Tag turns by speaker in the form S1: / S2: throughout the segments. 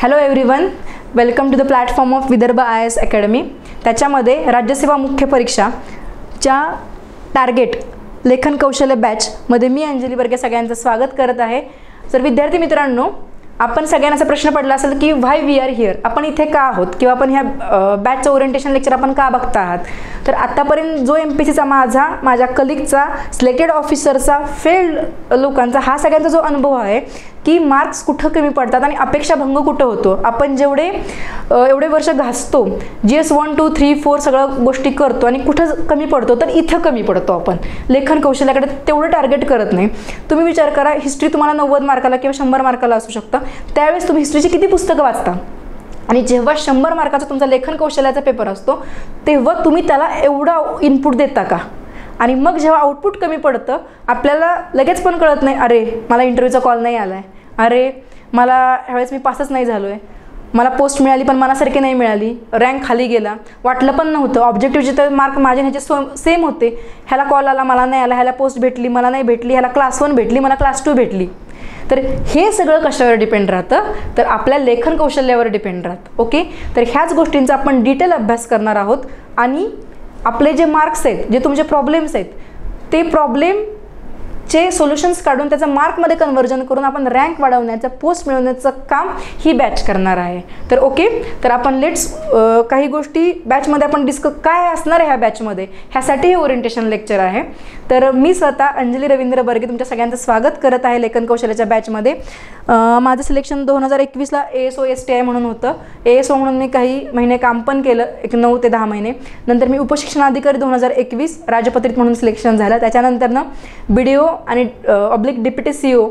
S1: Hello everyone, welcome to the platform of Vidarbha IAS academy. त्याच्यामध्ये राज्यसेवा मुख्य परीक्षाच्या टार्गेट लेखन कौशल्य बॅचमध्ये मी अंजली बर्गे सगळ्यांचं स्वागत करत आहे. तर विद्यार्थी मित्रांनो, आपण सगळ्यांना असा प्रश्न पडला असेल की व्हाय वी आर हिअर, आपण इथे का आहोत किंवा आपण ह्या बॅचचं ओरिएंटेशन लेक्चर आपण का बघता आहात. तर आतापर्यंत जो MPSCचा माझ्या कलिगचा, सिलेक्टेड ऑफिसरचा, फेल्ड लोकांचा हा सगळ्यांचा जो अनुभव आहे की मार्क्स कुठं कमी पडतात आणि अपेक्षाभंग कुठं होतो. आपण एवढे वर्ष घासतो, GS 1 2 3 4 सगळं गोष्टी करतो आणि कुठं कमी पडतो, तर इथं कमी पडतो. आपण लेखन कौशल्याकडे तेवढं टार्गेट करत नाही. तुम्ही विचार करा, हिस्ट्री तुम्हाला 90 मार्काला किंवा 100 मार्काला असू शकतं. त्यावेळेस तुम्ही हिस्ट्रीची किती पुस्तकं वाचता आणि जेव्हा 100 मार्काचा तुमचा लेखन कौशल्याचा पेपर असतो तेव्हा तुम्ही त्याला एवढा इनपुट देता का. आणि मग जेव्हा आउटपुट कमी पडतं आपल्याला लगेच पण कळत नाही, अरे मला इंटरव्ह्यूचा कॉल नाही आला आहे, अरे मला ह्यावेळेस मी पासच नाही झालो आहे, मला पोस्ट मिळाली पण मनासारखी नाही मिळाली, रँक खाली गेला, वाटलं पण नव्हतं, ऑब्जेक्टिव्हचे तर मार्क माझ्या ह्याचे सेम होते, ह्याला कॉल आला मला नाही आला, ह्याला पोस्ट भेटली मला नाही भेटली, ह्याला क्लास 1 भेटली मला क्लास 2 भेटली. तर हे सगळं कशावर डिपेंड राहतं, तर आपल्या लेखन कौशल्यावर डिपेंड राहतं. ओके, तर ह्याच गोष्टींचा आपण डिटेल अभ्यास करणार आहोत आणि आपले जे मार्क्स आहेत, जे तुमचे प्रॉब्लेम्स आहेत, ते प्रॉब्लेमचे सोल्युशन्स काढून त्याचं मार्कमध्ये कन्व्हर्जन करून आपण रँक वाढवण्याचं, पोस्ट मिळवण्याचं काम ही बॅच करणार आहे. तर ओके, तर आपण काही गोष्टी बॅचमध्ये आपण काय असणार आहे ह्या बॅचमध्ये, ह्यासाठी हे ओरिएंटेशन लेक्चर आहे. तर मी स्वतः अंजली रवींद्र बर्गे तुमच्या सगळ्यांचं स्वागत करत आहे लेखन कौशल्याच्या बॅचमध्ये. माझं सिलेक्शन 2021ला ASO STI म्हणून होतं. ASO म्हणून मी काही महिने काम पण केलं, 9 ते 10 महिने. नंतर मी उपशिक्षणाधिकारी 2021 राजपत्रित म्हणून सिलेक्शन झालं. त्याच्यानंतरनं BDO आणि डेप्युटी CO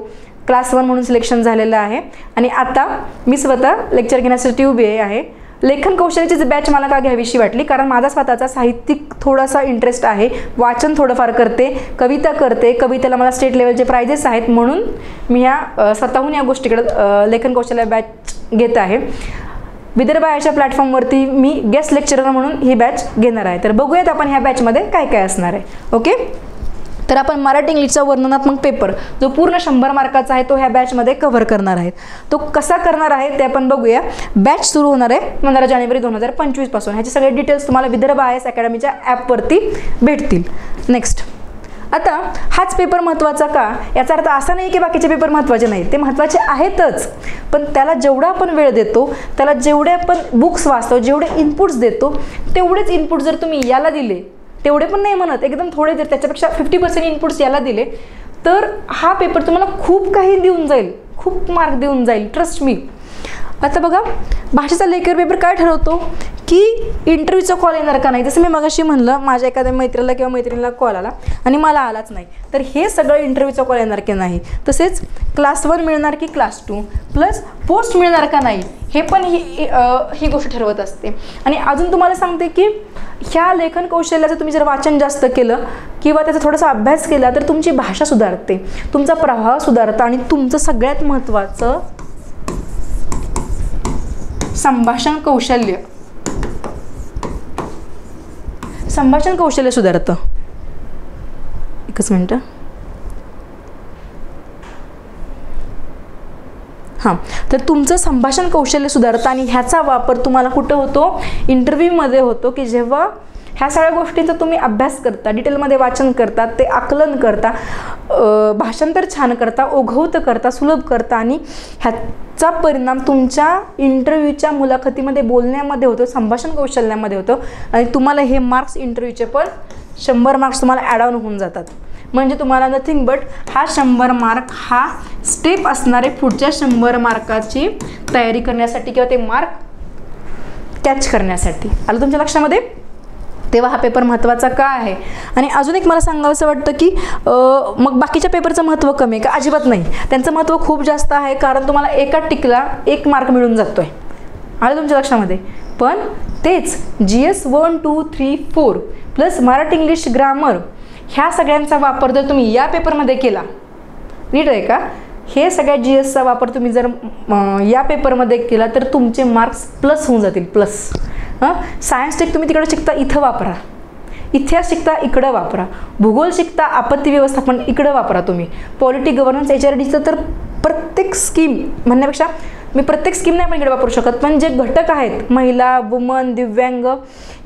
S1: क्लास 1 म्हणून सिलेक्शन झालेलं आहे. आणि आता मी स्वतः लेक्चर घेण्यासाठी उभी आहे. लेखन कौशल्याची बॅच मला का घ्यावीशी वाटली, कारण माझा स्वतःचा साहित्यिक थोडासा इंटरेस्ट आहे, वाचन थोडंफार करते, कविता करते, कवितेला मला स्टेट लेवलचे प्राइजेस आहेत, म्हणून मी स्वतःहून या गोष्टीकडे लेखन कौशल्य बॅच घेत आहे. विदर्भ IASच्या प्लॅटफॉर्मवरती मी गेस्ट लेक्चरर म्हणून ही बॅच घेणार आहे. तर बघूयात आपण ह्या बॅचमध्ये काय काय असणार आहे. ओके, तर आपण मराठी इंग्लिशचा वर्णनात्मक पेपर जो पूर्ण 100 मार्काचा आहे तो ह्या बॅचमध्ये कव्हर करणार आहे. तो कसा करणार आहे ते आपण बघूया. बॅच सुरू होणार आहे 15 जानेवारी 2025 पासून. ह्याचे सगळे डिटेल्स तुम्हाला विदर्भ IAS अकॅडमीच्या ॲपवरती भेटतील. नेक्स्ट, आता हाच पेपर महत्त्वाचा का, याचा अर्थ असा नाही की बाकीचे पेपर महत्त्वाचे नाहीत, ते महत्त्वाचे आहेतच, पण त्याला जेवढा आपण वेळ देतो, त्याला जेवढे आपण बुक्स वाचतो, जेवढे इनपुट्स देतो, तेवढेच इनपुट जर तुम्ही याला दिले, तेवढे पण नाही म्हणत, एकदम थोडे जर त्याच्यापेक्षा 50% इनपुट्स याला दिले, तर हा पेपर तुम्हाला खूप काही देऊन जाईल, खूप मार्क देऊन जाईल, ट्रस्ट मी. आता बघा, भाषेचा लेखन पेपर काय ठरवतो की इंटरव्ह्यूचा कॉल येणार का नाही. जसं मी मगाशी म्हणलं, माझ्या एखाद्या मैत्रीला किंवा मैत्रिणीला कॉल आला आणि मला आलाच नाही, तर हे सगळं इंटरव्ह्यूचा कॉल येणार की नाही. तसेच क्लास 1 मिळणार की क्लास 2 प्लस पोस्ट मिळणार का नाही, हे पण ही गोष्ट ठरवत असते. आणि अजून तुम्हाला सांगते की ह्या लेखन कौशल्याचं तुम्ही जर वाचन जास्त केलं किंवा त्याचा थोडासा अभ्यास केला तर तुमची भाषा सुधारते, तुमचा प्रभाव सुधारता आणि तुमचं सगळ्यात महत्त्वाचं संभाषण कौशल्य सुधारतं. एकच मिनिट. हां, तर तुमचं संभाषण कौशल्य सुधारतं आणि ह्याचा वापर तुम्हाला कुठं होतो, इंटरव्ह्यूमध्ये होतो, की जेव्हा ह्या सगळ्या गोष्टींचा तुम्ही अभ्यास करता, डिटेलमध्ये वाचन करता, ते आकलन करता, भाषांतर छान करता, ओघवतं करता, सुलभ करता आणि ह्याचा परिणाम तुमच्या इंटरव्ह्यूच्या मुलाखतीमध्ये बोलण्यामध्ये होतो, संभाषण कौशल्यामध्ये होतो आणि तुम्हाला हे मार्क्स इंटरव्ह्यूचे पण 100 मार्क्स तुम्हाला ॲड ऑन होऊन जातात. म्हणजे तुम्हाला नथिंग बट हा 100 मार्क हा स्टेप असणारे पुढच्या 100 मार्काची तयारी करण्यासाठी किंवा ते मार्क कॅच करण्यासाठी. आलं तुमच्या लक्षामध्ये. तेव्हा हा पेपर महत्त्वाचा का आहे. आणि अजून एक मला सांगावंसं वाटतं की मग बाकीच्या पेपरचं महत्त्व कमी आहे का, अजिबात नाही, त्यांचं महत्त्व खूप जास्त आहे. कारण तुम्हाला एका टिकला 1 मार्क मिळून जातो आहे. आलं तुमच्या लक्षामध्ये. पण तेच GS 1 2 3 4 plus Marathi English grammar ह्या सगळ्यांचा वापर जर तुम्ही या पेपरमध्ये केला, नीट आहे का, हे सगळ्या GSचा वापर तुम्ही जर या पेपरमध्ये केला तर तुमचे मार्क्स प्लस होऊन जातील, प्लस. सायन्स टेक तुम्ही तिकडे शिकता इथं वापरा, इतिहास शिकता इकडं वापरा, भूगोल शिकता आपत्ती व्यवस्थापन इकडं वापरा तुम्ही, पॉलिटी गव्हर्नन्स HRDचं तर प्रत्येक स्कीम म्हणण्यापेक्षा मी प्रत्येक स्कीम नाही पण इकडे वापरू शकत, पण जे घटक आहेत महिला, वुमन, दिव्यांग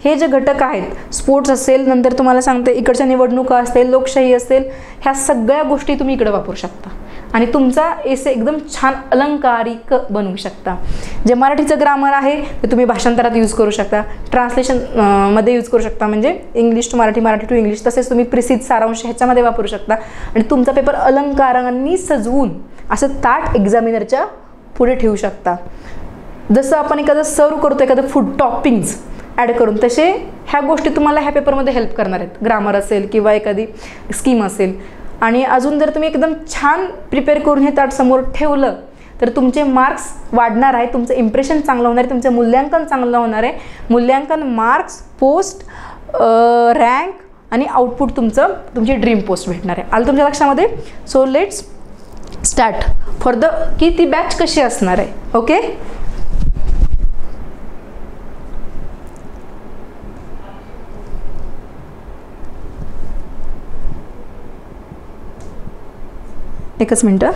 S1: हे जे घटक आहेत, स्पोर्ट्स असेल, नंतर तुम्हाला सांगते इकडच्या निवडणुका असतील, लोकशाही असेल, ह्या सगळ्या गोष्टी तुम्ही इकडे वापरू शकता आणि तुमचा एसे एकदम छान अलंकारिक बनवू शकता. जे मराठीचं ग्रामर आहे ते तुम्ही भाषांतरात यूज करू शकता, ट्रान्सलेशन मध्ये यूज करू शकता, म्हणजे English to Marathi, Marathi to English. तसेच तुम्ही प्रिसिज सारांश ह्याच्यामध्ये वापरू शकता आणि तुमचा पेपर अलंकारांनी सजवून असं ताट एक्झामिनरच्या पुढे ठेवू शकता. जसं आपण एखादं सर्व करतो, एखादं फूड टॉपिंग्स ॲड करून, तसे ह्या गोष्टी तुम्हाला ह्या पेपरमध्ये हेल्प करणार आहेत. ग्रामर असेल किंवा एखादी स्कीम असेल. आणि अजून जर तुम्ही एकदम छान प्रिपेअर करून हे ताट समोर ठेवलं तर तुमचे मार्क्स वाढणार आहे, तुमचं इम्प्रेशन चांगलं होणार आहे, तुमचं मूल्यांकन चांगलं होणार आहे. मूल्यांकन, मार्क्स, पोस्ट, रँक आणि आउटपुट तुमची ड्रीम पोस्ट भेटणार आहे. आलं तुमच्या लक्षामध्ये? So let's start for the key ती बॅच कशी असणार आहे. ओके, एकच मिनटं.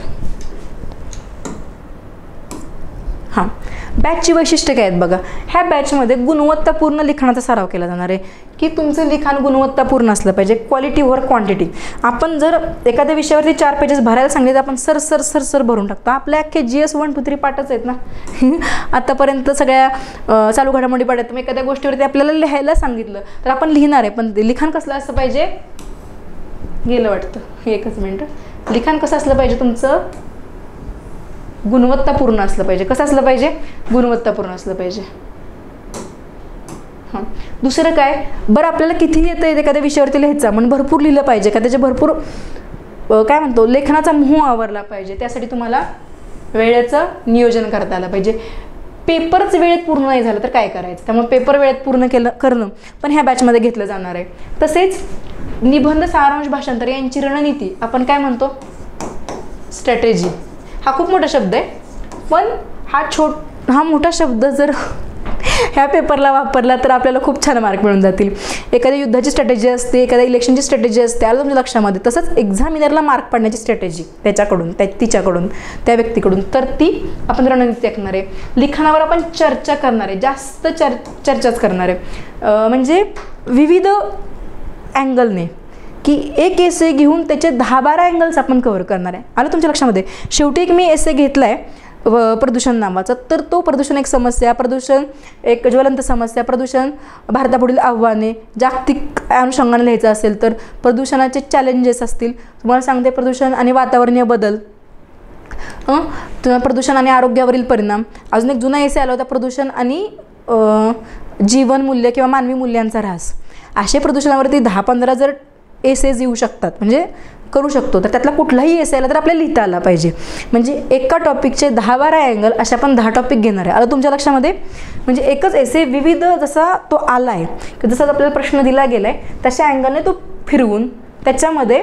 S1: हां, बॅचची वैशिष्ट्ये काय आहेत बघा. ह्या बॅचमध्ये गुणवत्तापूर्ण लिखाणाचा सराव केला जाणार आहे की तुमचं लिखाण गुणवत्तापूर्ण असलं पाहिजे, क्वालिटी ओव्हर क्वांटिटी. आपण जर एखाद्या विषयावरती 4 पेजेस भरायला सांगले तर आपण सर भरून टाकतो. आपल्या अख्खे GS 1 2 3 पाठच आहेत ना आतापर्यंत सगळ्या चालू घडामोडी पाठत. मग एखाद्या गोष्टीवरती आपल्याला लिहायला सांगितलं तर आपण लिहिणार आहे, पण लिखाण कसलं असलं पाहिजे, गेलं वाटतं, एकच मिनटं. लिखाण कसं असलं पाहिजे तुमचं, गुणवत्तापूर्ण असलं पाहिजे. कसं असलं पाहिजे, गुणवत्तापूर्ण असलं पाहिजे. हां, दुसरं काय बरं, आपल्याला किती येतं आहे एखाद्या विषयावरती लिहायचा, म्हणून भरपूर लिहिलं पाहिजे का, त्याचे भरपूर काय म्हणतो लेखनाचा मोह आवरला पाहिजे. त्यासाठी तुम्हाला वेळेचं नियोजन करता आलं पाहिजे. पेपरच वेळेत पूर्ण नाही झालं तर काय करायचं, त्यामुळे पेपर वेळेत पूर्ण करणं पण ह्या बॅचमध्ये घेतलं जाणार आहे. तसेच निबंध, सारांश, भाषांतर यांची रणनीती आपण काय म्हणतो, स्ट्रॅटेजी. हा खूप मोठा शब्द आहे, पण हा मोठा शब्द जर ह्या पेपरला वापरला तर आपल्याला खूप छान मार्क मिळून जातील. एखाद्या युद्धाची स्ट्रॅटेजी असते, एखाद्या इलेक्शनची स्ट्रॅटेजी असते, आलं तुमच्या लक्षामध्ये. तसंच एक्झामिनरला मार्क पाडण्याची स्ट्रॅटेजी त्याच्याकडून, तिच्याकडून, त्या व्यक्तीकडून, तर ती आपण रणनीती ऐकणार आहे. लिखाणावर आपण चर्चा करणार आहे, जास्त चर्चाच करणार आहे, म्हणजे विविध अँगलने, की एक एसे घेऊन त्याचे 10-12 अँगल्स आपण कव्हर करणार आहे. आलं तुमच्या लक्षामध्ये. शेवटी एक मी एसे घेतला आहे प्रदूषण नावाचा, तर तो प्रदूषण एक समस्या, प्रदूषण एक ज्वलंत समस्या, प्रदूषण भारतापुढील आव्हाने, जागतिक अनुषंगाने लिहायचं असेल तर प्रदूषणाचे चॅलेंजेस असतील. तुम्हाला सांगते प्रदूषण आणि वातावरणीय बदल, प्रदूषण आणि आरोग्यावरील परिणाम. अजून एक जुना एसे आला होता, प्रदूषण आणि जीवनमूल्य किंवा मानवी मूल्यांचा ऱ्हास. असे प्रदूषणावरती 10-15 जर एसेज येऊ शकतात, म्हणजे करू शकतो, तर त्यातला कुठलाही एसे आला तर आपल्याला लिहिता आला पाहिजे. म्हणजे एका टॉपिकचे 10-12 अँगल अशा आपण 10 टॉपिक घेणार आहे. आलं तुमच्या लक्षामध्ये. म्हणजे एकच एसे विविध जसा तो आला आहे, की जसा आपल्याला प्रश्न दिला गेला आहे तशा अँगलने तो फिरवून त्याच्यामध्ये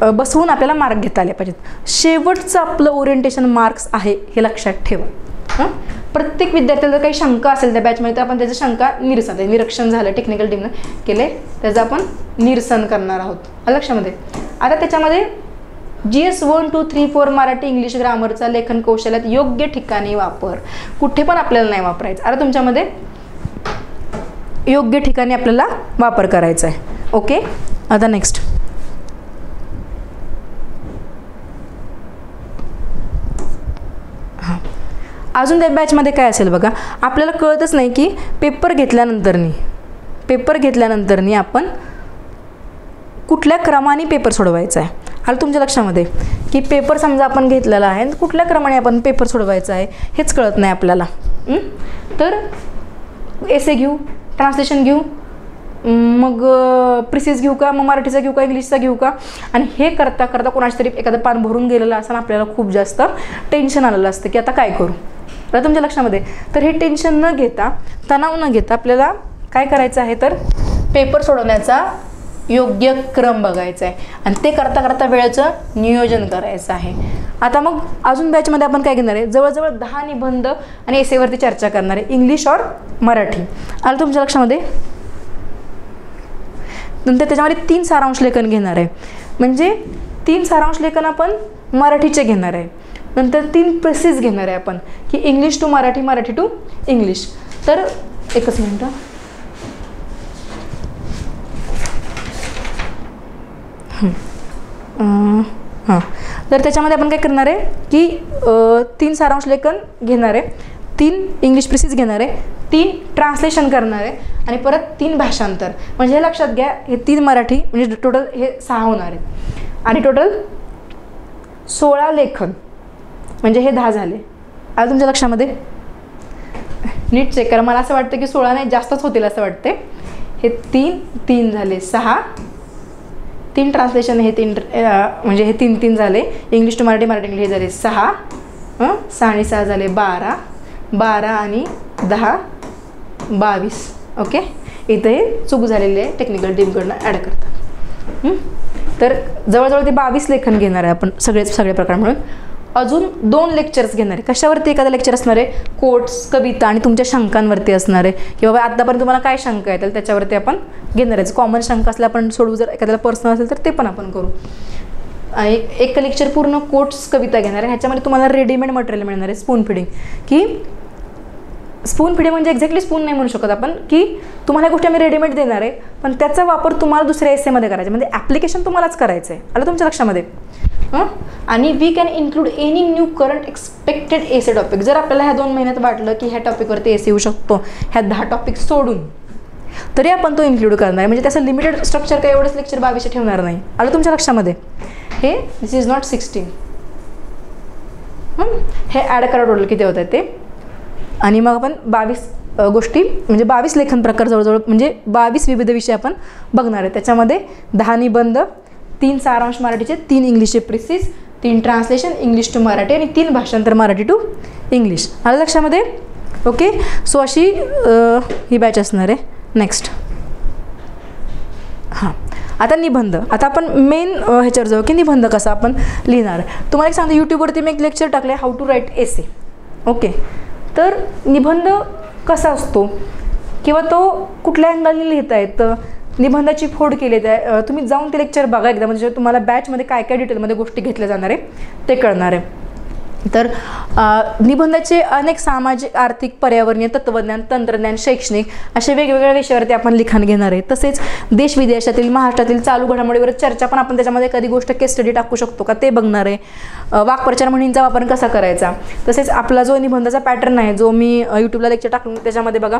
S1: बसवून आपल्याला मार्क घेता आले पाहिजेत. शेवटचं आपलं ओरिएंटेशन मार्क्स आहे हे लक्षात ठेवा. प्रत्येक विद्यार्थ्याला जर काही शंका असेल त्या बॅचमध्ये तर आपण त्याची शंका निरीक्षण झालं, टेक्निकल टीमनं केले, त्याचं आपण निरसन करणार आहोत. लक्षामध्ये. आता त्याच्यामध्ये GS 1 2 3 4 मराठी इंग्लिश ग्रामरचा लेखन कौशल्यात योग्य ठिकाणी वापर. कुठे पण आपल्याला नाही वापरायचं. आता तुमच्यामध्ये योग्य ठिकाणी आपल्याला वापर करायचा आहे. ओके, आता नेक्स्ट. अजून त्या बॅचमध्ये काय असेल बघा, आपल्याला कळतच नाही की पेपर घेतल्यानंतरनी आपण कुठल्या क्रमाने पेपर सोडवायचा आहे. आलं तुमच्या लक्षामध्ये की पेपर समजा आपण घेतलेला आहे, कुठल्या क्रमाने आपण पेपर सोडवायचा आहे हेच कळत नाही आपल्याला. तर एसे घेऊ, ट्रान्सलेशन घेऊ, मग प्रिसिज घेऊ का, मग मराठीचा घेऊ का, इंग्लिशचा घेऊ का, आणि हे करता करता कोणाच तरी एखादं पान भरून गेलेलं असताना आपल्याला खूप जास्त टेन्शन आलेलं असतं की आता काय करू. तर तुमच्या लक्षामध्ये. तर हे टेन्शन न घेता, तणाव न घेता आपल्याला काय करायचं आहे, तर पेपर सोडवण्याचा योग्य क्रम बघायचा आहे आणि ते करता करता वेळेचं नियोजन करायचं आहे. आता मग अजून बॅचमध्ये आपण काय घेणार आहे, जवळजवळ 10 निबंध आणि एसेवरती चर्चा करणार आहे, इंग्लिश और मराठी. आलं तुमच्या लक्षामध्ये. नंतर त्याच्यामध्ये 3 सारांश लेखन घेणार आहे, म्हणजे 3 सारांश लेखन आपण मराठीचे घेणार आहे. नंतर 3 प्रेसेस घेणार आहे आपण की English to Marathi, Marathi to English. तर एकच मिनटं. हां, तर त्याच्यामध्ये आपण काय करणार आहे की 3 सारांश लेखन घेणार आहे, 3 इंग्लिश प्रेसेस घेणार आहे, 3 ट्रान्सलेशन करणार आहे आणि परत 3 भाषांतर. म्हणजे हे लक्षात घ्या, हे 3 मराठी म्हणजे टोटल हे 6 होणार आहे आणि टोटल 16 लेखन म्हणजे हे 10 झाले. आलं तुमच्या लक्षामध्ये? नीट चेक करा. मला असं वाटतं की 16 नाही, जास्तच होतील असं वाटते. हे 3 झाले 6, 3 ट्रान्सलेशन हे 3 म्हणजे हे 3 झाले. English to Marathi, Marathi English हे झाले 6, 6 आणि 6 झाले 12, 12 आणि 10 22. ओके, इथं हे चूक झालेली आहे, टेक्निकल टीमकडनं ॲड करतात. तर जवळजवळ ते 22 लेखन घेणार आहे आपण सगळे प्रकार म्हणून. अजून 2 लेक्चर्स घेणार आहे. कशावरती एखादा लेक्चर असणार आहे? कोट्स, कविता आणि तुमच्या शंकांवरती असणार आहे की बाबा आतापर्यंत तुम्हाला काय शंका येतील त्याच्यावरती आपण घेणार आहे. कॉमन शंका असल्या आपण सोडवू, जर एखाद्याला पर्सनल असेल तर ते पण आपण करू. एक लेक्चर पूर्ण कोट्स कविता घेणार आहे. ह्याच्यामध्ये तुम्हाला रेडीमेड मटेरियल मिळणार आहे. स्पून फिडिंग, की स्पून फिडिंग म्हणजे एक्झॅक्टली स्पून नाही म्हणू शकत आपण, की तुम्हाला या गोष्टी आम्ही रेडीमेड देणार आहे पण त्याचा वापर तुम्हाला दुसऱ्या एसेमध्ये करायचा, म्हणजे ॲप्लिकेशन तुम्हालाच करायचं आहे. आलं तुमच्या लक्षामध्ये? आणि we can include any new current expected essay topic. जर आपल्याला ह्या 2 महिन्यात वाटलं की ह्या टॉपिकवरती एसे येऊ शकतो, ह्या 10 टॉपिक सोडून, तरी आपण तो इन्क्लूड करणार आहे. म्हणजे त्याचं लिमिटेड स्ट्रक्चर काय एवढंच लेक्चर 22 ठेवणार नाही. आलं तुमच्या लक्षामध्ये? हे दिस इज नॉट 16. हे ॲड करा टोटल किती होत आहे ते. आणि मग आपण 22 गोष्टी म्हणजे 22 लेखन प्रकार जवळजवळ म्हणजे 22 विविध विषय आपण बघणार आहे. त्याच्यामध्ये 10 निबंध, 3 सारांश मराठीचे, 3 इंग्लिशचे precis, 3 translation English to Marathi आणि 3 भाषांतर मराठी टू इंग्लिश. आलं लक्षामध्ये? ओके, सो अशी ही बॅच असणार आहे. नेक्स्ट, हां, आता निबंध. आता आपण मेन ह्याच्यावर जाऊ की निबंध कसा आपण लिहिणार. तुम्हाला एक सांगते, यूट्यूबवरती मी एक लेक्चर टाकलं आहे, how to write essay. Okay, तर निबंध कसा असतो किंवा तो कुठल्या अँगलने लिहिता येतं, निबंधाची फोड केली आहे, तुम्ही जाऊन ते लेक्चर बघा एकदा, म्हणजे तुम्हाला बॅचमध्ये काय काय डिटेलमध्ये गोष्टी घेतल्या जाणार आहे ते कळणार आहे. तर निबंधाचे अनेक सामाजिक, आर्थिक, पर्यावरणीय, तत्त्वज्ञान, तंत्रज्ञान, शैक्षणिक अशा वेगवेगळ्या विषयावरती आपण लिखाण घेणार आहे. तसेच देश विदेशातील, महाराष्ट्रातील चालू घडामोडीवर चर्चा पण आपण त्याच्यामध्ये एखादी गोष्ट केस स्टडी टाकू शकतो का ते बघणार आहे. वाक्प्रचार म्हणींचा वापर कसा करायचा. तसेच आपला जो निबंधाचा पॅटर्न आहे जो मी यूट्यूबला लेक्चर टाकून त्याच्यामध्ये बघा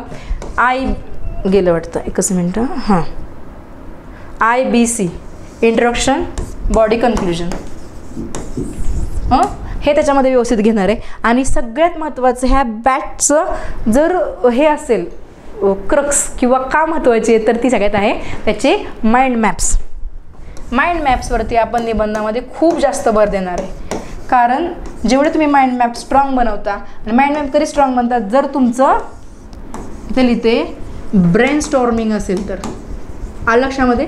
S1: गेलं वाटतं, एकच मिनटं. हां, IBC इंट्रोडक्शन, बॉडी, कन्क्लुजन, हे त्याच्यामध्ये व्यवस्थित घेणार आहे. आणि सगळ्यात महत्त्वाचं ह्या बॅचचं जर हे असेल क्रक्स किंवा का महत्त्वाची आहे तर ती सगळ्यात आहे त्याचे माइंड मॅप्स. माइंड मॅप्सवरती आपण निबंधामध्ये खूप जास्त भर देणार आहे. कारण जेवढे तुम्ही माइंड मॅप स्ट्रॉंग बनवता, आणि माइंड मॅप तरी स्ट्रॉंग बनतात जर तुमचं इथे लिहिते ब्रेन स्टॉर्मिंग असेल तर. आलं लक्षामध्ये?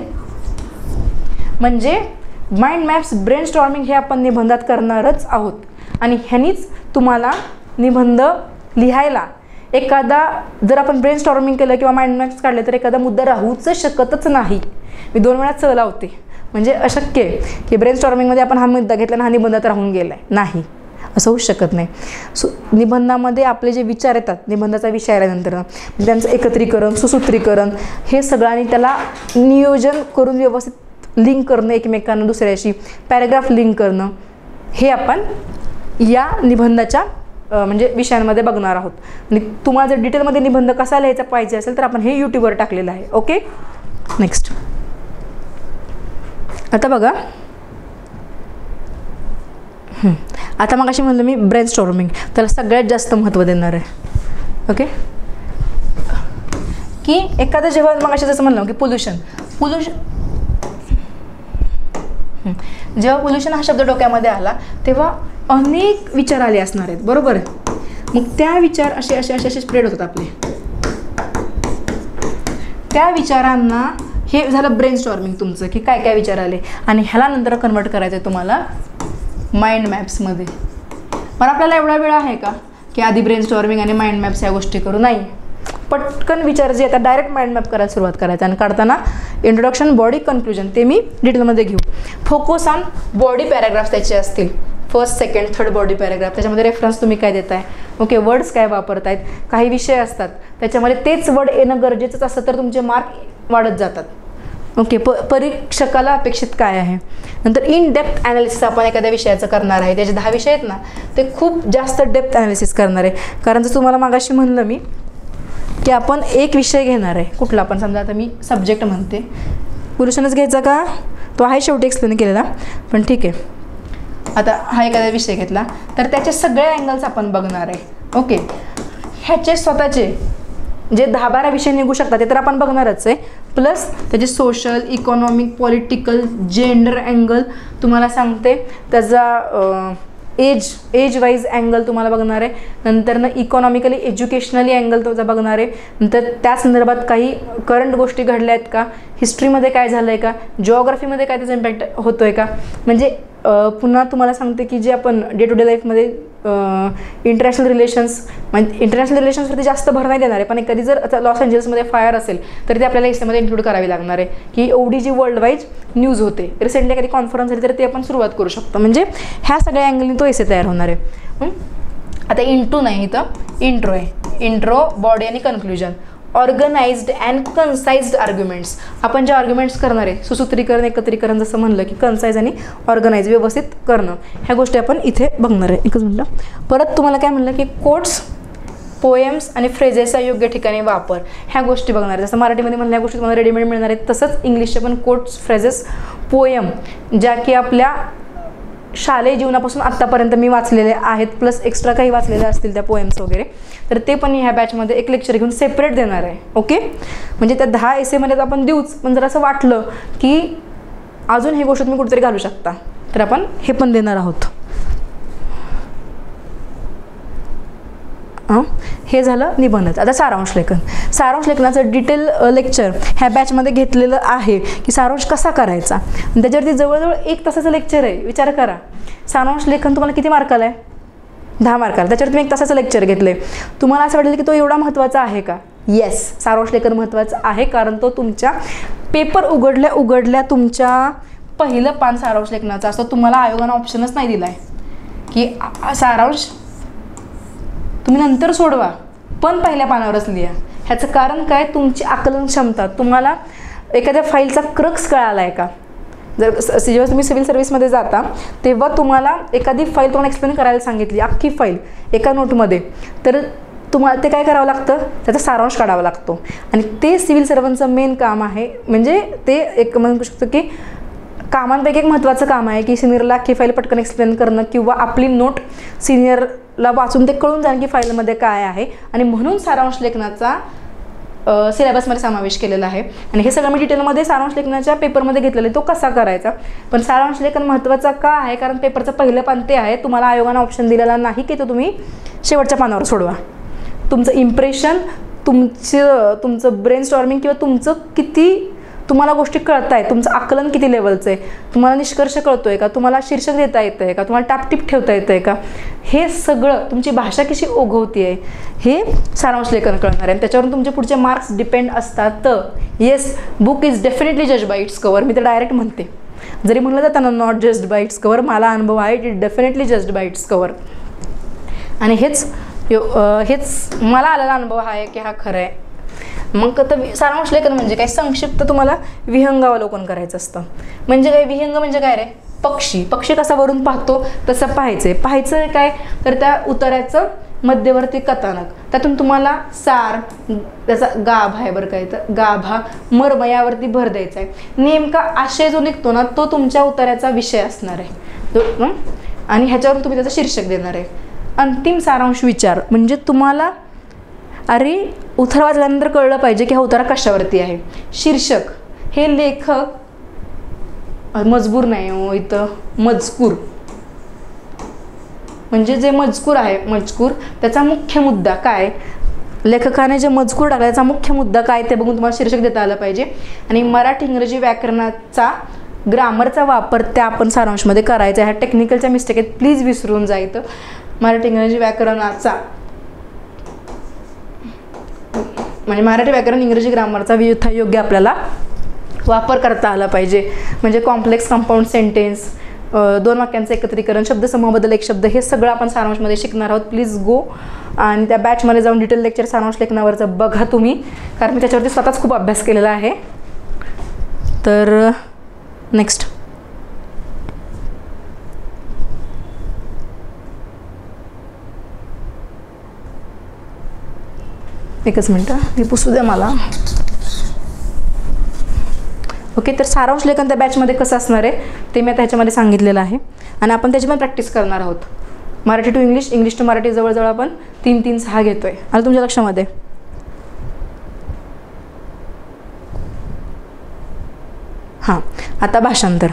S1: म्हणजे माइंड मॅप्स, ब्रेन स्टॉर्मिंग हे आपण निबंधात करणारच आहोत. आणि ह्यानीच तुम्हाला निबंध लिहायला एखादा, जर आपण ब्रेन स्टॉर्मिंग केलं किंवा माइंड मॅप्स काढले तर एखादा मुद्दा राहूच शकतच नाही. मी 2 वेळा च लावते, म्हणजे अशक्य आहे की ब्रेन स्टॉर्मिंगमध्ये आपण हा मुद्दा घेतला आणि हा निबंधात राहून गेला आहे. नाही, असं होऊच शकत नाही. सो निबंधामध्ये आपले जे विचार येतात, निबंधाचा विषय आल्यानंतर त्यांचं एकत्रीकरण, सुसूत्रीकरण हे सगळं आणि त्याला नियोजन करून व्यवस्थित लिंक करणं एकमेकांना, दुसऱ्याशी पॅराग्राफ लिंक करणं, हे आपण या निबंधाच्या म्हणजे विषयांमध्ये बघणार आहोत. आणि तुम्हाला जर डिटेलमध्ये निबंध कसा लिहायचा पाहिजे असेल तर आपण हे यूट्यूबवर टाकलेलं आहे. Okay, next. आता बघा, आता मग अशी म्हणलं मी ब्रेन स्टॉर्मिंग, त्याला सगळ्यात जास्त महत्त्व देणार आहे. ओके, की एखादं जेव्हा मग अशी जसं म्हणलं की पोल्युशन जेव्हा पोल्युशन हा शब्द डोक्यामध्ये आला तेव्हा अनेक विचार आले असणार आहेत, बरोबर. मग त्या विचार असे असे असे असे स्प्रेड होतात आपले. त्या विचारांना हे झालं ब्रेन स्टॉर्मिंग तुमचं, की काय काय विचार आले आणि ह्याला नंतर कन्वर्ट करायचं आहे तुम्हाला माइंड मॅप्समध्ये. पण आपल्याला एवढा वेळ आहे का की आधी ब्रेन स्टॉर्मिंग आणि माइंड मॅप्स या गोष्टी करू? नाही. पटकन विचार जे येतात डायरेक्ट माइंड मॅप करायला सुरुवात करायचं आणि काढताना इंट्रोडक्शन, बॉडी, कन्क्लुजन ते मी डिटेलमध्ये घेऊ. फोकस ऑन बॉडी पॅराग्राफ्स त्याचे असतील. First second third body paragraph, त्याच्यामध्ये रेफरन्स तुम्ही काय देताय, ओके, वर्ड्स काय वापरतायत, काही विषय असतात त्याच्यामध्ये तेच वर्ड येणं गरजेचंच असतं तर तुमचे मार्क वाढत जातात. ओके, परीक्षकाला अपेक्षित काय आहे. नंतर इन डेप्थ ॲनालिसिस आपण एखाद्या विषयाचं करणार आहे, त्याचे 10 विषय आहेत ना, ते खूप जास्त डेप्थ ॲनालिसिस करणार आहे. कारण जर तुम्हाला मागाशी म्हणलं मी की आपण एक विषय घेणार आहे कुठला पण, समजा आता मी सब्जेक्ट म्हणते, पोल्युशनच घ्यायचा का, तो आहे शेवटी एक्सप्लेन केलेला, पण ठीक आहे. आता हा एखादा विषय घेतला तर त्याचे सगळे अँगल्स आपण बघणार आहे. ओके, ह्याचे स्वतःचे जे 10-12 विषय निघू शकतात ते तर आपण बघणारच आहे, प्लस त्याचे social, economic, political, gender angle तुम्हाला सांगते, त्याचा एज वाईज अँगल तुम्हाला बघणार आहे. नंतर ना इकॉनॉमिकली एज्युकेशनली अँगल तुमचा बघणार आहे. नंतर त्या संदर्भात काही करंट गोष्टी घडल्या आहेत का, हिस्ट्रीमध्ये काय झालं आहे का, जिओग्राफीमध्ये काय त्याचा इम्पॅक्ट होतो आहे का. म्हणजे पुन्हा तुम्हाला सांगते की जे आपण डे टू डे लाईफमध्ये इंटरनॅशनल रिलेशन्सवरती जास्त भर नाही देणार आहे, पण एखादी जर लॉस एंजल्समध्ये फायर असेल तर ते आपल्याला याच्यामध्ये इन्क्लूड करावी लागणार आहे की एवढी जी वर्ल्ड वाईज न्यूज होते, रिसेंटली एखादी कॉन्फरन्स झाली तर ते आपण सुरुवात करू शकतो. म्हणजे ह्या सगळ्या अँगलनी तो एसे तयार होणार आहे. आता इंटू नाही, इथं इंट्रो आहे. इंट्रो, बॉडी आणि कन्क्लुजन. ऑर्गनाइज्ड अँड कन्साइज्ड आर्ग्युमेंट्स, आपण जे आर्ग्युमेंट्स करणार आहे, सुसूत्रीकरण, एकत्रीकरण जसं म्हणलं की कन्साइज आणि ऑर्गनाइज, व्यवस्थित करणं, ह्या गोष्टी आपण इथे बघणार आहे. एकच मिनटं. परत तुम्हाला काय म्हणलं की कोट्स, पोएम्स आणि फ्रेजेसचा योग्य ठिकाणी वापर, ह्या गोष्टी बघणार आहे. जसं मराठीमध्ये म्हणल्या गोष्टी तुम्हाला रेडीमेड मिळणार आहेत, तसंच इंग्लिशचे पण कोट्स, फ्रेजेस, पोएम ज्या की आपल्या शालेय जीवनापासून आत्तापर्यंत मी वाचलेले आहेत, प्लस एक्स्ट्रा काही वाचलेले असतील त्या पोएम्स वगैरे, तर ते पण ह्या बॅचमध्ये एक लेक्चर घेऊन सेपरेट देणार आहे. ओके, म्हणजे त्या 10 एसेमध्ये आपण देऊच, पण जर असं वाटलं की अजून ही गोष्ट तुम्ही कुठेतरी घालू शकता तर आपण हे पण देणार आहोत. हे झालं निबंध. आता सारांश लेखन. सारांश लेखनाचं डिटेल लेक्चर ह्या बॅचमध्ये घेतलेलं आहे की सारांश कसा करायचा, त्याच्यावरती जवळजवळ 1 तासाचं लेक्चर आहे. विचार करा, सारांश लेखन तुम्हाला किती मार्काला आहे, 10 मार्काला, त्याच्यावर तुम्ही 1 तासाचं लेक्चर घेतले. तुम्हाला असं वाटेल की तो एवढा महत्त्वाचा आहे का. येस, सारांश लेखन महत्त्वाचं आहे, कारण तो तुमच्या पेपर उघडल्या तुमच्या पहिलं पान सारांश लेखनाचं असतं. तुम्हाला आयोगानं ऑप्शनच नाही दिला आहे की सारांश तुम्ही नंतर सोडवा, पण पहिल्या पानावरच लिहा. ह्याचं कारण काय, तुमची आकलन क्षमता, तुम्हाला एखाद्या फाईलचा क्रक्स कळाला आहे का. जर जेव्हा तुम्ही सिव्हिल सर्व्हिसमध्ये जाता तेव्हा तुम्हाला एखादी फाईल तुम्हाला एक्सप्लेन करायला सांगितली, अख्खी फाईल एका नोटमध्ये, तर तुम्हाला ते काय करावं लागतं, त्याचा सारांश काढावा लागतो. आणि ते सिव्हिल सर्व्हंटचं मेन काम आहे. म्हणजे ते एक म्हणू शकतो की कामांपैकी एक महत्त्वाचं काम आहे की सिनियरला अख्खी फाईल पटकन एक्सप्लेन करणं, किंवा आपली नोट सिनियरला वाचून ते कळून जाणं की फाईलमध्ये काय आहे. आणि म्हणून सारांश लेखनाचा सिलेबसमध्ये समावेश केलेला आहे. आणि हे सगळं मी डिटेलमध्ये सारांश लेखनाच्या पेपरमध्ये घेतलेलं आहे, तो कसा करायचा. पण सारांश लेखन महत्त्वाचा का आहे, कारण पेपरचं पहिलं पान ते आहे. तुम्हाला आयोगानं ऑप्शन दिलेला नाही की तो तुम्ही शेवटच्या पानावर सोडवा. तुमचं इम्प्रेशन, तुमचं ब्रेन स्टॉर्मिंग, किंवा तुमचं किती तुम्हाला गोष्टी कळत आहेत, तुमचं आकलन किती लेवलचं आहे, तुम्हाला निष्कर्ष कळतो आहे का, तुम्हाला शीर्षक देता येतं आहे का, तुम्हाला टापटीप ठेवता येतं आहे का, हे सगळं, तुमची भाषा कशी ओघवती आहे, हे सारांश लेखन कळणार आहे. आणि त्याच्यावरून तुमचे पुढचे मार्क्स डिपेंड असतात. येस, बुक इज डेफिनेटली जज बाय इट्स कवर. मी तर डायरेक्ट म्हणते, जरी म्हणलं जातं ना not judged bye its cover, मला अनुभव आहे, it is definitely judged bye its cover. आणि हेच मला आलेला अनुभव आहे की हा खरं आहे. मग आता सारांश लेखन म्हणजे काय, संक्षिप्त तुम्हाला विहंगावलोकन करायचं असतं. म्हणजे काय, विहंग म्हणजे काय रे, पक्षी कसा वरून पाहतो तसं पाहायचं काय, तर त्या उतार्याचं मध्यवर्ती कथानक, त्यातून तुम्हाला सार, त्याचा गाभा आहे बरं काय, तर गाभा, मर्म यावरती भर द्यायचा आहे. नेमका आशय जो निघतो ना तो तुमच्या उतार्याचा विषय असणार आहे, आणि ह्याच्यावर तुम्ही त्याचं शीर्षक देणार आहे. अंतिम सारांश विचार म्हणजे तुम्हाला अरे उतारा वाचल्यानंतर कळलं पाहिजे की हा उतारा कशावरती आहे. शीर्षक हे लेखक, मजबूर नाही हो इथं, मजकूर, म्हणजे जे मजकूर आहे, मजकूर त्याचा मुख्य मुद्दा काय, लेखकाने जे मजकूर टाकला त्याचा मुख्य मुद्दा काय ते बघून तुम्हाला शीर्षक देता आलं पाहिजे. आणि मराठी इंग्रजी व्याकरणाचा ग्रामरचा वापर त्या आपण सारांशमध्ये करायचा. ह्या टेक्निकलच्या मिस्टेक आहेत, प्लीज विसरून जा. इथं मराठी इंग्रजी व्याकरणाचा म्हणजे मराठी व्याकरण इंग्रजी ग्रामरचा यथायोग्य आपल्याला वापर करता आला पाहिजे. म्हणजे कॉम्प्लेक्स कंपाऊंड सेंटेन्स, 2 वाक्यांचं एकत्रीकरण, शब्दसमूहाबद्दल एक शब्द, हे सगळं आपण सारांशमध्ये शिकणार आहोत. प्लीज गो आणि त्या बॅचमध्ये जाऊन डिटेल लेक्चर सारांश लेखनावरचं बघा तुम्ही, कारण मी त्याच्यावरती स्वतःच खूप अभ्यास केलेला आहे. तर नेक्स्ट एकच मिनटं, मी पुसू द्या मला. ओके, तर सारांश लेखन त्या बॅचमध्ये कसं असणार आहे ते मी आता ह्याच्यामध्ये सांगितलेलं आहे आणि आपण त्याची पण प्रॅक्टिस करणार आहोत. Marathi to English, English to Marathi जवळजवळ आपण 3-3-6 घेतो आहे. आलं तुमच्या लक्षामध्ये? हां, आता भाषांतर.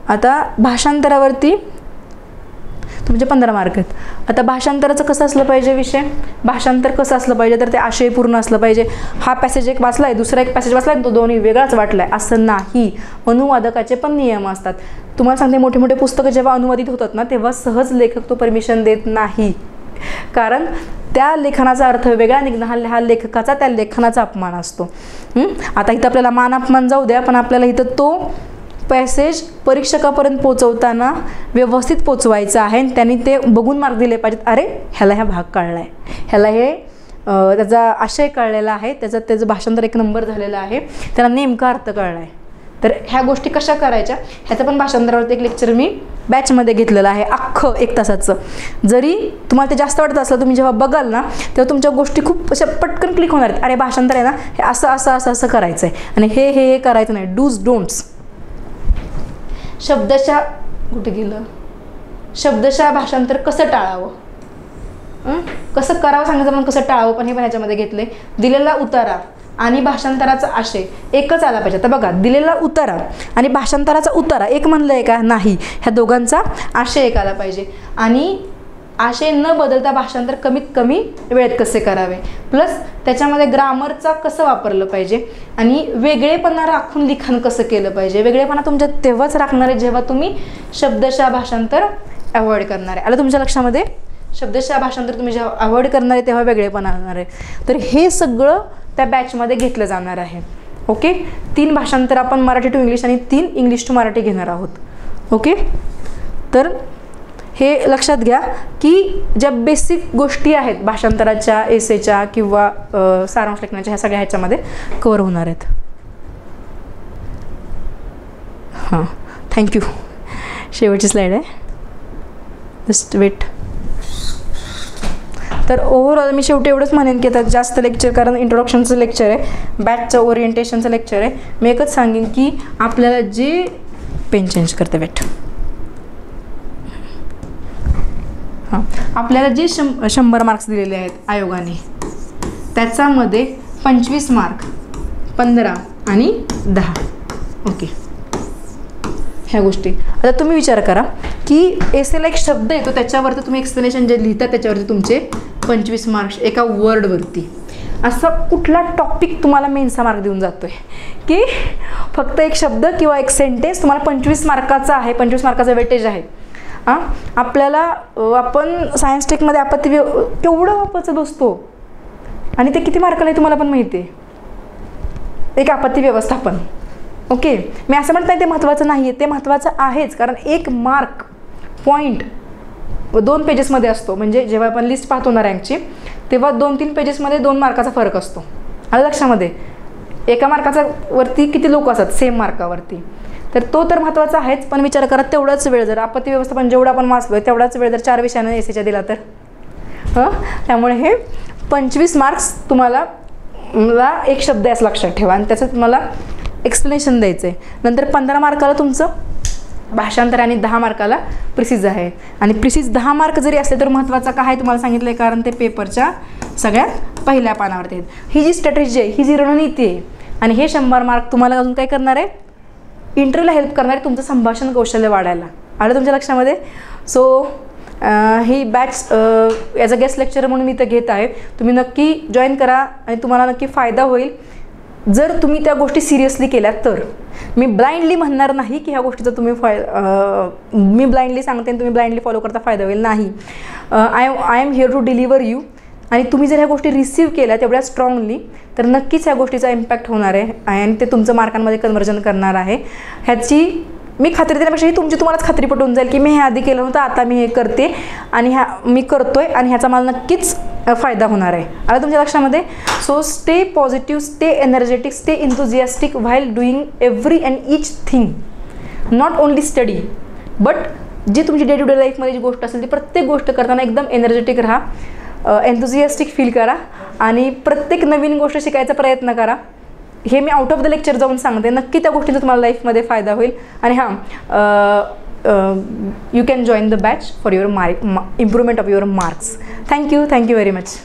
S1: आता भाषांतरावरती तुमचे 15 मार्क आहेत. आता भाषांतराचं कसं असलं पाहिजे विषय, भाषांतर कसं असलं पाहिजे तर ते आशयपूर्ण असलं पाहिजे. हा पॅसेज एक वाचला आहे, दुसरा एक पॅसेज वाचला आहे, तो दोन्ही वेगळाच वाटला आहे असं नाही. अनुवादकाचे पण नियम असतात. तुम्हाला सांगते, मोठे मोठे पुस्तकं जेव्हा अनुवादित होतात ना, तेव्हा सहज लेखक तो परमिशन देत नाही, कारण त्या लेखनाचा अर्थ वेगळा निघणं हा लेखकाचा त्या लेखनाचा अपमान असतो. आता इथं आपल्याला मान अपमान जाऊ द्या, पण आपल्याला इथं तो पॅसेज परीक्षकापर्यंत पोचवताना व्यवस्थित पोचवायचं आहे आणि त्यांनी ते बघून मार्क दिले पाहिजेत. अरे ह्याला ह्या भाग कळला आहे, ह्याला हे त्याचा आशय कळलेला आहे, त्याचं भाषांतर 1 नंबर झालेला आहे, त्याला नेमका अर्थ कळला आहे. तर ह्या गोष्टी कशा करायच्या ह्याचं पण भाषांतरावरती एक लेक्चर मी बॅचमध्ये घेतलेलं आहे, अख्खं 1 तासाचं. जरी तुम्हाला ते जास्त वाटत असलं, तुम्ही जेव्हा बघाल ना तेव्हा तुमच्या गोष्टी खूप अशा पटकन क्लिक होणार आहेत. अरे भाषांतर आहे ना, हे असं असं असं असं करायचं आहे आणि हे करायचं नाही. Do's don'ts. शब्दशः कुठे गेलं, शब्दशः भाषांतर कसं टाळावं, कसं करावं सांगायचं पण कसं टाळावं पण हे पण ह्याच्यामध्ये घेतले. दिलेला उतारा आणि भाषांतराचा आशय एकच आला पाहिजे. तर बघा, दिलेला उतारा आणि भाषांतराचा उतारा एक म्हणलं आहे का? नाही, ह्या दोघांचा आशय एक आला पाहिजे. आणि आशय न बदलता भाषांतर कमीत कमी वेळेत कसे करावे, प्लस त्याच्यामध्ये ग्रामरचा कसं वापरलं पाहिजे आणि वेगळेपणा राखून लिखाण कसं केलं पाहिजे. वेगळेपणा तुमच्या तेव्हाच राखणार आहे जेव्हा तुम्ही शब्दशः भाषांतर अवॉइड करणार आहे. आलं तुमच्या लक्षामध्ये? शब्दशः भाषांतर तुम्ही जेव्हा अवॉइड करणार आहे तेव्हा वेगळेपणा आणणार आहे. तर हे सगळं त्या बॅचमध्ये घेतलं जाणार आहे. ओके, 3 भाषांतर आपण मराठी टू इंग्लिश आणि 3 इंग्लिश टू मराठी घेणार आहोत. ओके, तर हे लक्षात घ्या की ज्या बेसिक गोष्टी आहेत भाषांतराच्या, एसेच्या किंवा सारांश लेखनाच्या, ह्या सगळ्या ह्याच्यामध्ये कव्हर होणार आहेत. हां, थँक्यू. शेवटची स्लाईड आहे, जस्ट वेट. तर ओव्हरऑल मी शेवटी एवढंच म्हणेन की आता जास्त लेक्चर, कारण इंट्रोडक्शनचं लेक्चर आहे, बॅचचं ओरिएंटेशनचं लेक्चर आहे. मी एकच सांगेन की आपल्याला जे पेन चेंज करते, वेट. हां, आपल्याला जे 100 मार्क्स दिलेले आहेत आयोगाने, त्याच्यामध्ये 25 मार्क, 15 आणि 10. ओके, ह्या गोष्टी. आता तुम्ही विचार करा की एसेला एक शब्द येतो, त्याच्यावरती तुम्ही एक्सप्लेनेशन जे लिहिता त्याच्यावरती तुमचे 25 मार्क्स एका वर्डवरती. असा कुठला टॉपिक तुम्हाला मेन्सचा मार्क देऊन जातोय की फक्त एक शब्द किंवा एक सेंटेन्स तुम्हाला 25 मार्काचा आहे, 25 मार्काचा वेटेज आहे. आपल्याला आपण सायन्स टेकमध्ये आपत्ती केवढं वापरत बसतो आणि ते किती मार्काला आहे तुम्हाला पण माहिती आहे, एक आपत्ती व्यवस्थापन. ओके, मी असं म्हणत नाही ते महत्त्वाचं नाही आहे, ते महत्त्वाचं आहेच, कारण 1 मार्क पॉईंट 2 पेजेसमध्ये असतो. म्हणजे जेव्हा आपण लिस्ट पाहतो ना रँकची, तेव्हा 2-3 पेजेसमध्ये 2 मार्काचा फरक असतो. आलं लक्षामध्ये? एका मार्काचा वरती किती लोक असतात सेम मार्कावरती, तर तो तर महत्त्वाचा आहेच. पण विचार करा, तेवढाच वेळ जर आपत्ती व्यवस्थापन जेवढा आपण वाचलो तेवढाच वेळ जर 4 विषयाने एसेच्या दिला तर त्यामुळे हे 25 मार्क्स तुम्हाला एक शब्द असं लक्षात ठेवा आणि त्याचं तुम्हाला एक्सप्लेनेशन द्यायचं आहे. नंतर 15 मार्काला तुमचं भाषांतर आणि 10 मार्काला प्रिसिज आहे. आणि प्रिसिज 10 मार्क जरी असले तर महत्त्वाचा काय आहे तुम्हाला सांगितलं आहे, कारण ते पेपरच्या सगळ्यात पहिल्या पानावरती आहेत. ही जी स्ट्रॅटेजी आहे, ही जी रणनीती आहे, आणि हे 100 मार्क तुम्हाला अजून काय करणार आहे, इंटरव्ह्यूला हेल्प करणार आहे तुमचं संभाषण कौशल्य वाढायला. आलं तुमच्या लक्षामध्ये? So he batch as a guest lecture म्हणून मी इथं घेत आहे. तुम्ही नक्की जॉईन करा आणि तुम्हाला नक्की फायदा होईल जर तुम्ही त्या गोष्टी सिरियसली केल्या तर. मी ब्लाइंडली म्हणणार नाही की ह्या गोष्टीचा तुम्ही मी ब्लाइंडली सांगते आणि तुम्ही ब्लाइंडली फॉलो करता फायदा होईल, नाही. I am here to deliver you. आणि तुम्ही जर ह्या गोष्टी रिसीव्ह केल्या तेवढ्या स्ट्रॉंगली तर नक्कीच ह्या गोष्टीचा इम्पॅक्ट होणार आहे आणि ते तुमचं मार्कांमध्ये कन्व्हर्जन करणार आहे. ह्याची मी खात्री देण्यापेक्षा ही तुम्हालाच खात्री पटवून जाईल की मी हे आधी केलं नव्हतं, आता मी हे करते आणि मी करतोय आणि ह्याचा मला नक्कीच फायदा होणार आहे. आलं तुमच्या लक्षामध्ये? So stay positive, stay energetic, stay enthusiastic while doing every and each thing. Not only study but जी तुमची डे टू डे लाईफमध्ये जी गोष्ट असेल ती प्रत्येक गोष्ट करताना एकदम एनर्जेटिक राहा, एन्थुझियास्टिक फील करा आणि प्रत्येक नवीन गोष्ट शिकायचा प्रयत्न करा. हे me out of the lecture जाऊन सांगते, नक्की त्या गोष्टीचा तुम्हाला लाईफमध्ये फायदा होईल. आणि you can join the batch for your improvement of your marks. Thank you very much.